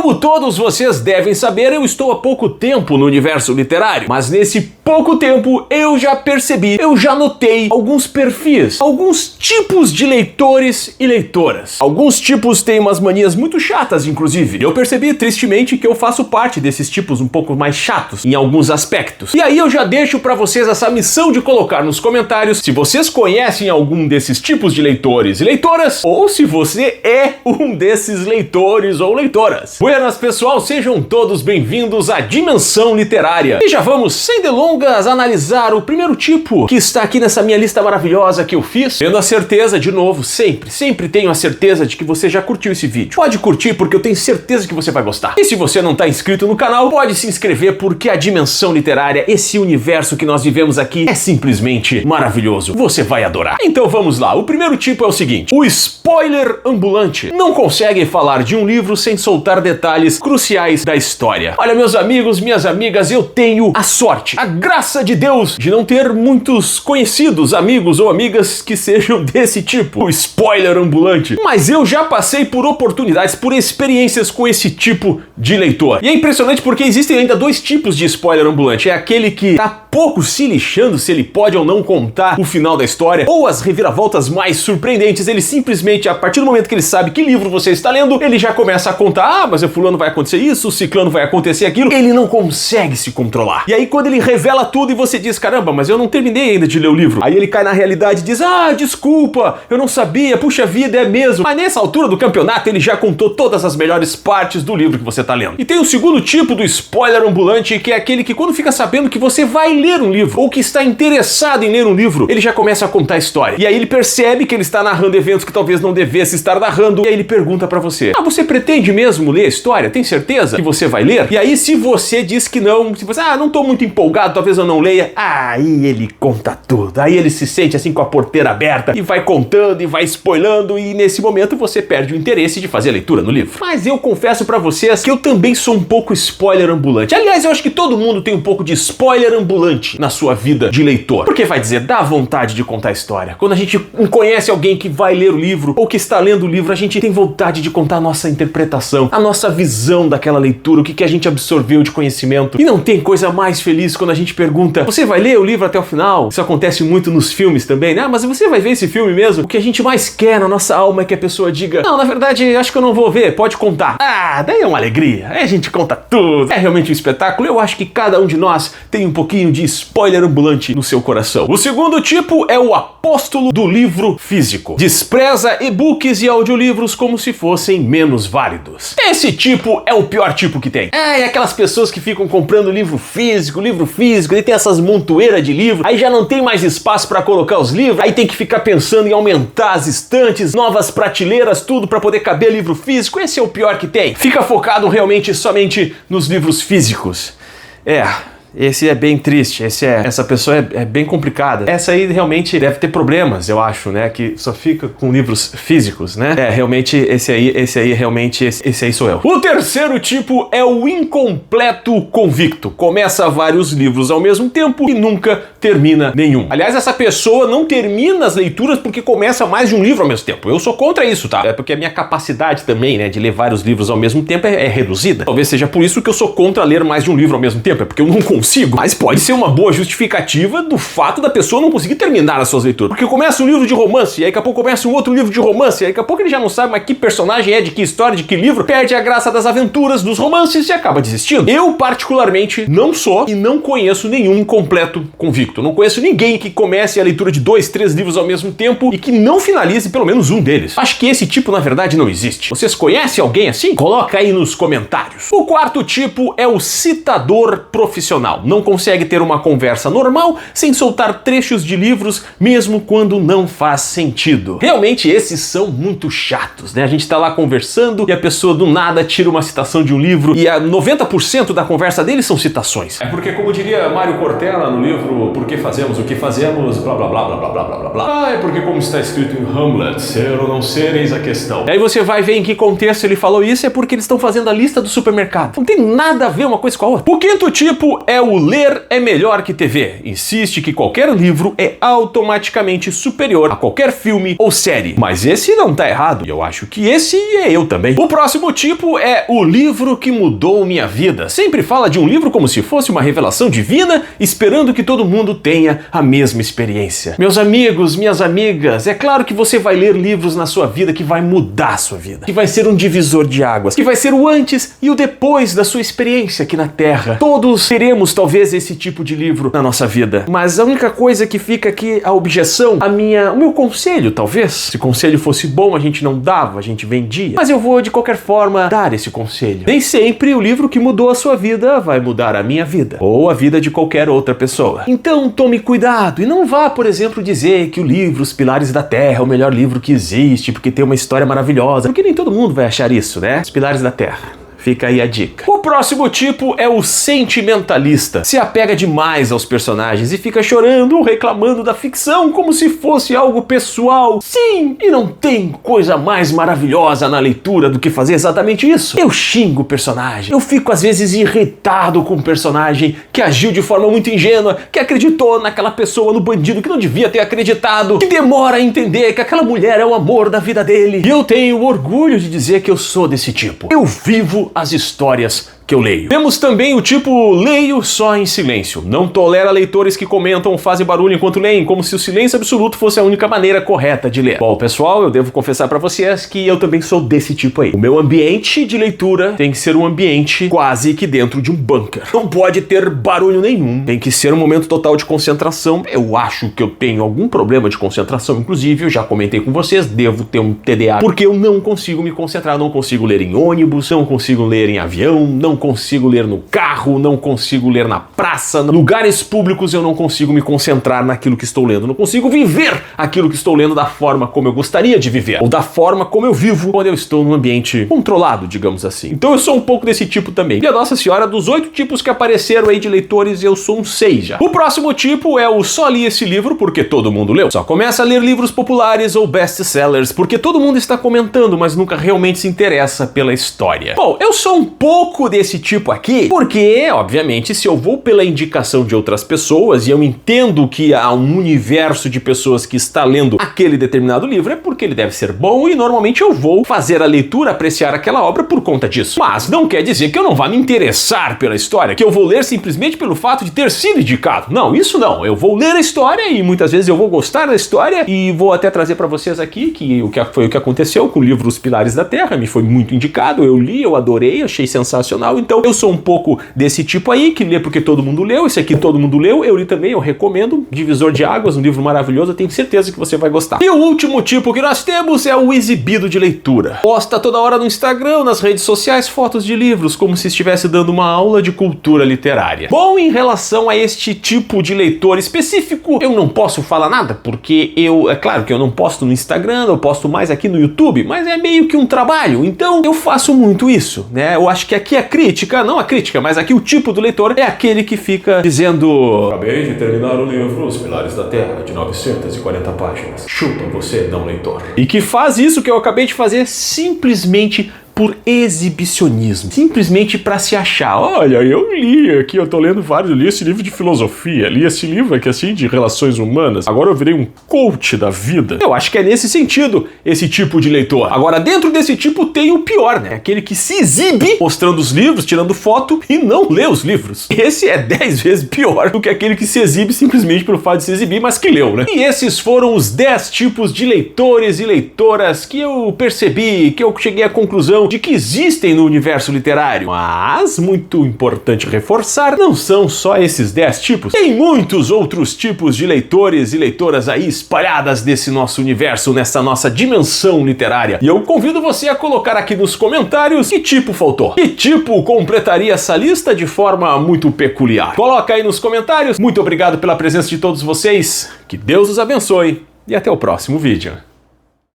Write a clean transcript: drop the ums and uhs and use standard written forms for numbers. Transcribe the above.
Como todos vocês devem saber, eu estou há pouco tempo no universo literário, mas nesse pouco tempo eu já percebi, eu já notei alguns perfis, alguns tipos de leitores e leitoras. Alguns tipos têm umas manias muito chatas, inclusive. Eu percebi tristemente que eu faço parte desses tipos um pouco mais chatos em alguns aspectos. E aí eu já deixo pra vocês essa missão de colocar nos comentários se vocês conhecem algum desses tipos de leitores e leitoras, ou se você é um desses leitores ou leitoras. Buenas, pessoal, sejam todos bem-vindos à Dimensão Literária. E já vamos, sem delongas, analisar o primeiro tipo que está aqui nessa minha lista maravilhosa que eu fiz, tendo a certeza, de novo, sempre tenho a certeza de que você já curtiu esse vídeo. Pode curtir porque eu tenho certeza que você vai gostar. E se você não está inscrito no canal, pode se inscrever porque a Dimensão Literária, esse universo que nós vivemos aqui, é simplesmente maravilhoso. Você vai adorar. Então vamos lá, o primeiro tipo é o seguinte: o spoiler ambulante. Não consegue falar de um livro sem soltar detalhes cruciais da história. Olha, meus amigos, minhas amigas, eu tenho a sorte, a graça de Deus de não ter muitos conhecidos, amigos ou amigas que sejam desse tipo, o spoiler ambulante. Mas eu já passei por oportunidades, por experiências com esse tipo de leitor. E é impressionante porque existem ainda dois tipos de spoiler ambulante. É aquele que tá pouco se lixando se ele pode ou não contar o final da história, ou as reviravoltas mais surpreendentes. Ele simplesmente, a partir do momento que ele sabe que livro você está lendo, ele já começa a contar: ah, mas o fulano vai acontecer isso, o ciclano vai acontecer aquilo. Ele não consegue se controlar. E aí quando ele revela tudo e você diz: caramba, mas eu não terminei ainda de ler o livro. Aí ele cai na realidade e diz: ah, desculpa, eu não sabia, puxa vida, é mesmo. Mas nessa altura do campeonato ele já contou todas as melhores partes do livro que você está lendo. E tem o segundo tipo do spoiler ambulante, que é aquele que quando fica sabendo que você vai ler um livro, ou que está interessado em ler um livro, ele já começa a contar a história. E aí ele percebe que ele está narrando eventos que talvez não devesse estar narrando, e aí ele pergunta pra você: ah, você pretende mesmo ler a história? Tem certeza que você vai ler? E aí se você diz que não, se você, não tô muito empolgado, talvez eu não leia, aí ele conta tudo. Aí ele se sente assim com a porteira aberta e vai contando e vai spoilando, e nesse momento você perde o interesse de fazer a leitura no livro. Mas eu confesso pra vocês que eu também sou um pouco spoiler ambulante. Aliás, eu acho que todo mundo tem um pouco de spoiler ambulante na sua vida de leitor. Porque vai dizer, dá vontade de contar a história. Quando a gente conhece alguém que vai ler o livro ou que está lendo o livro, a gente tem vontade de contar a nossa interpretação, a nossa visão daquela leitura, o que a gente absorveu de conhecimento. E não tem coisa mais feliz quando a gente pergunta: você vai ler o livro até o final? Isso acontece muito nos filmes também, né? Mas você vai ver esse filme mesmo? O que a gente mais quer na nossa alma é que a pessoa diga: não, na verdade, acho que eu não vou ver, pode contar. Ah, daí é uma alegria. Aí a gente conta tudo. É realmente um espetáculo. Eu acho que cada um de nós tem um pouquinho de spoiler ambulante no seu coração. O segundo tipo é o apóstolo do livro físico. Despreza e-books e audiolivros como se fossem menos válidos. Esse tipo é o pior tipo que tem. É aquelas pessoas que ficam comprando livro físico, e tem essas montoeiras de livro, aí já não tem mais espaço para colocar os livros, aí tem que ficar pensando em aumentar as estantes, novas prateleiras, tudo para poder caber livro físico. Esse é o pior que tem. Fica focado realmente somente nos livros físicos. Esse é bem triste, essa pessoa é bem complicada. Essa aí realmente deve ter problemas, eu acho, né? Que só fica com livros físicos, né? Realmente, esse aí sou eu. O terceiro tipo é o incompleto convicto. Começa vários livros ao mesmo tempo e nunca termina nenhum. Aliás, essa pessoa não termina as leituras porque começa mais de um livro ao mesmo tempo. Eu sou contra isso, tá? É porque a minha capacidade também, né, de ler vários livros ao mesmo tempo é reduzida. Talvez seja por isso que eu sou contra ler mais de um livro ao mesmo tempo. É porque eu não consigo. Mas pode ser uma boa justificativa do fato da pessoa não conseguir terminar as suas leituras. Porque começa um livro de romance, e aí daqui a pouco começa um outro livro de romance, e aí daqui a pouco ele já não sabe mais que personagem é, de que história, de que livro, perde a graça das aventuras, dos romances e acaba desistindo. Eu, particularmente, não sou e não conheço nenhum incompleto convicto. Não conheço ninguém que comece a leitura de 2, 3 livros ao mesmo tempo e que não finalize pelo menos um deles. Acho que esse tipo, na verdade, não existe. Vocês conhecem alguém assim? Coloca aí nos comentários. O quarto tipo é o citador profissional. Não consegue ter uma conversa normal sem soltar trechos de livros, mesmo quando não faz sentido. Realmente esses são muito chatos, né? A gente tá lá conversando e a pessoa do nada tira uma citação de um livro e a 90% da conversa deles são citações. É porque, como diria Mário Cortella no livro Por que Fazemos o que Fazemos, blá blá blá blá blá blá blá blá. É porque, como está escrito em Hamlet, ser ou não ser eis a questão. E aí você vai ver em que contexto ele falou isso, é porque eles estão fazendo a lista do supermercado. Não tem nada a ver uma coisa com a outra. O quinto tipo é é o ler é melhor que TV. Insiste que qualquer livro é automaticamente superior a qualquer filme ou série. Mas esse não tá errado, e eu acho que esse é eu também. O próximo tipo é o livro que mudou minha vida. Sempre fala de um livro como se fosse uma revelação divina, esperando que todo mundo tenha a mesma experiência. Meus amigos, minhas amigas, é claro que você vai ler livros na sua vida que vai mudar a sua vida, que vai ser um divisor de águas, que vai ser o antes e o depois da sua experiência aqui na Terra. Todos teremos talvez esse tipo de livro na nossa vida, mas a única coisa que fica aqui, a objeção, o meu conselho talvez, se o conselho fosse bom a gente não dava, a gente vendia, mas eu vou de qualquer forma dar esse conselho. Nem sempre o livro que mudou a sua vida vai mudar a minha vida, ou a vida de qualquer outra pessoa. Então tome cuidado e não vá, por exemplo, dizer que o livro Os Pilares da Terra é o melhor livro que existe, porque tem uma história maravilhosa, porque nem todo mundo vai achar isso, né? Os Pilares da Terra. Fica aí a dica. O próximo tipo é o sentimentalista. Se apega demais aos personagens e fica chorando ou reclamando da ficção como se fosse algo pessoal. Sim, e não tem coisa mais maravilhosa na leitura do que fazer exatamente isso. Eu xingo o personagem. Eu fico às vezes irritado com o personagem que agiu de forma muito ingênua, que acreditou naquela pessoa, no bandido que não devia ter acreditado, que demora a entender que aquela mulher é o amor da vida dele. E eu tenho orgulho de dizer que eu sou desse tipo. Eu vivo as histórias que eu leio. Temos também o tipo leio só em silêncio. Não tolera leitores que comentam ou fazem barulho enquanto leem, como se o silêncio absoluto fosse a única maneira correta de ler. Bom, pessoal, eu devo confessar pra vocês que eu também sou desse tipo aí. O meu ambiente de leitura tem que ser um ambiente quase que dentro de um bunker. Não pode ter barulho nenhum. Tem que ser um momento total de concentração. Eu acho que eu tenho algum problema de concentração, inclusive, eu já comentei com vocês, devo ter um TDAH, porque eu não consigo me concentrar, não consigo ler em ônibus, não consigo ler em avião, não consigo ler no carro, não consigo ler na praça, em lugares públicos eu não consigo me concentrar naquilo que estou lendo, não consigo viver aquilo que estou lendo da forma como eu gostaria de viver, ou da forma como eu vivo quando eu estou num ambiente controlado, digamos assim. Então eu sou um pouco desse tipo também. E a Nossa Senhora, dos 8 tipos que apareceram aí de leitores, eu sou um 6 já. O próximo tipo é o só li esse livro porque todo mundo leu. Só começa a ler livros populares ou best-sellers porque todo mundo está comentando, mas nunca realmente se interessa pela história. Bom, eu sou um pouco desse tipo aqui, porque, obviamente, se eu vou pela indicação de outras pessoas e eu entendo que há um universo de pessoas que está lendo aquele determinado livro, é porque ele deve ser bom e normalmente eu vou fazer a leitura, apreciar aquela obra por conta disso. Mas não quer dizer que eu não vá me interessar pela história, que eu vou ler simplesmente pelo fato de ter sido indicado. Não, isso não. Eu vou ler a história e muitas vezes eu vou gostar da história e vou até trazer para vocês aqui que foi o que aconteceu com o livro Os Pilares da Terra. Me foi muito indicado, eu li, eu adorei, achei sensacional. Então eu sou um pouco desse tipo aí, que lê porque todo mundo leu. Esse aqui todo mundo leu, eu li também, eu recomendo. Divisor de Águas, um livro maravilhoso, eu tenho certeza que você vai gostar. E o último tipo que nós temos é o exibido de leitura. Posta toda hora no Instagram, nas redes sociais, fotos de livros, como se estivesse dando uma aula de cultura literária. Bom, em relação a este tipo de leitor específico, eu não posso falar nada, porque é claro que eu não posto no Instagram, eu posto mais aqui no YouTube, mas é meio que um trabalho, então eu faço muito isso, né? Eu acho que aqui a crítica, não a crítica, mas aqui o tipo do leitor é aquele que fica dizendo: acabei de terminar o livro Os Pilares da Terra, de 940 páginas. Chupa você, não leitor. E que faz isso que eu acabei de fazer simplesmente por exibicionismo, simplesmente para se achar. Olha, eu li aqui, eu tô lendo vários, eu li esse livro de filosofia, li esse livro aqui assim de relações humanas, agora eu virei um coach da vida. Eu acho que é nesse sentido esse tipo de leitor. Agora, dentro desse tipo tem o pior, né? Aquele que se exibe mostrando os livros, tirando foto e não lê os livros. Esse é 10 vezes pior do que aquele que se exibe simplesmente pelo fato de se exibir, mas que leu, né? E esses foram os 10 tipos de leitores e leitoras que eu percebi, que eu cheguei à conclusão de que existem no universo literário. Mas, muito importante reforçar, não são só esses 10 tipos. Tem muitos outros tipos de leitores e leitoras aí espalhadas nesse nosso universo, nessa nossa dimensão literária. E eu convido você a colocar aqui nos comentários que tipo faltou. Que tipo completaria essa lista de forma muito peculiar. Coloca aí nos comentários. Muito obrigado pela presença de todos vocês. Que Deus os abençoe e até o próximo vídeo.